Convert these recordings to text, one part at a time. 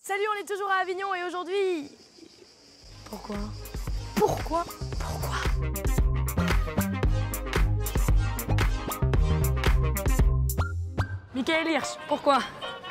Salut, on est toujours à Avignon et aujourd'hui... Pourquoi? Pourquoi? Michael Hirsch, pourquoi?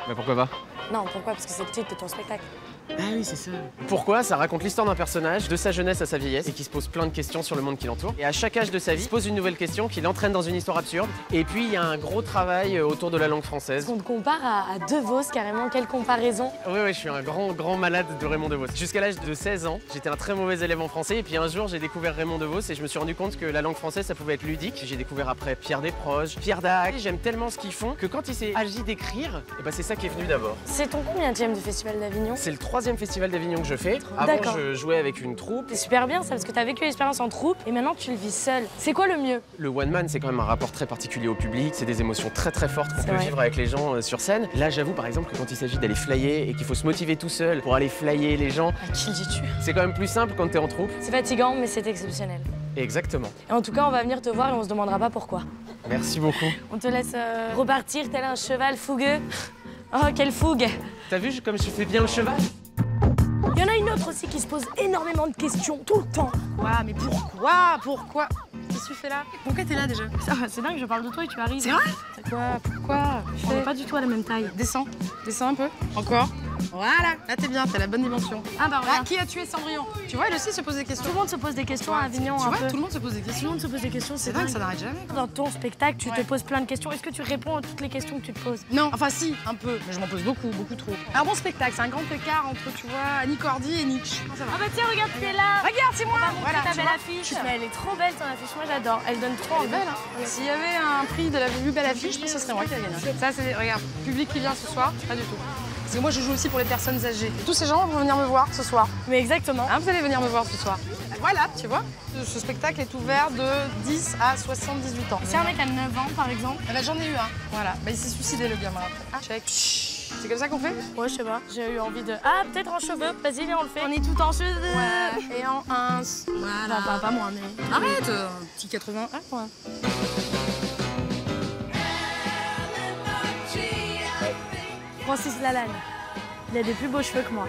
Bah pourquoi pas? Non, pourquoi? Parce que c'est le titre de ton spectacle. Ah oui, c'est ça. Pourquoi? Ça raconte l'histoire d'un personnage, de sa jeunesse à sa vieillesse, et qui se pose plein de questions sur le monde qui l'entoure. Et à chaque âge de sa vie, il se pose une nouvelle question qui l'entraîne dans une histoire absurde. Et puis, il y a un gros travail autour de la langue française. On te compare à De Vos, carrément. Quelle comparaison? Oui, je suis un grand malade de Raymond DeVos. Jusqu'à l'âge de 16 ans, j'étais un très mauvais élève en français. Et puis un jour, j'ai découvert Raymond DeVos et je me suis rendu compte que la langue française, ça pouvait être ludique. J'ai découvert après Pierre Desproges, Pierre Dac. J'aime tellement ce qu'ils font que quand il s'est agi d'écrire, c'est ça qui est venu d'abord. C'est ton combienième du Festival d'Avignon? C'est le 3e festival d'Avignon que je fais. Avant, je jouais avec une troupe. C'est super bien ça, parce que tu as vécu l'expérience en troupe et maintenant tu le vis seul. C'est quoi le mieux? Le one man, c'est quand même un rapport très particulier au public. C'est des émotions très fortes qu'on peut vivre avec les gens sur scène. Là, j'avoue par exemple que quand il s'agit d'aller flyer et qu'il faut se motiver tout seul pour aller flyer les gens, à qui le dis-tu? C'est quand même plus simple quand t'es en troupe. C'est fatigant, mais c'est exceptionnel. Exactement. Et en tout cas, on va venir te voir et on se demandera pas pourquoi. Merci beaucoup. On te laisse repartir tel un cheval fougueux. Oh, quelle fougue! T'as vu comme je fais bien le cheval? Il y en a une autre aussi qui se pose énormément de questions, tout le temps. Ouais, mais pourquoi? Qu'est-ce que tu fais là? Pourquoi t'es là déjà? C'est dingue, je parle de toi et tu arrives. C'est vrai? Pourquoi? On n'est pas du tout à la même taille. Descends un peu. Encore. Voilà, là t'es bien, t'as la bonne dimension. Ah bah voilà. Là, qui a tué Cendrillon? Tu vois, elle aussi se pose des questions. Tout le monde se pose des questions à Avignon. Tu vois, tout le monde se pose des questions. Tout le monde se pose des questions, c'est dingue, ça n'arrête jamais. Dans ton spectacle, tu te poses plein de questions. Est-ce que tu réponds à toutes les questions que tu te poses? Non, enfin si, un peu, mais je m'en pose beaucoup trop. Un bon spectacle, c'est un grand écart entre, tu vois, Annie Cordy et Nietzsche. Ah bah tiens, regarde qui est là. Regarde, c'est moi. Voilà, ta belle affiche. Mais elle est trop belle ton affiche, moi j'adore. Elle donne trop envie. Elle est belle, hein. S'il y avait un prix de la plus belle affiche, je pense que ce serait moi qui la gagne. Ça, c'est, regarde, public qui vient ce soir, pas du tout. Parce que moi, je joue aussi pour les personnes âgées. Tous ces gens vont venir me voir ce soir. Mais exactement. Hein, vous allez venir me voir ce soir. Voilà, tu vois, ce spectacle est ouvert de 10 à 78 ans. Si un mec a 9 ans, par exemple. Eh ben, j'en ai eu un. Voilà. Bah, il s'est suicidé, le gamin. Ah, check. C'est comme ça qu'on fait? Ouais, je sais pas. J'ai eu envie de... Ah, peut-être en cheveux. Vas-y, viens, on le fait. On est tout en cheveux. Ouais. Et en ins. Voilà. Enfin, pas moi, mais... Arrête, petit 80. Ah, ouais. Francis Lalanne. Il a des plus beaux cheveux que moi.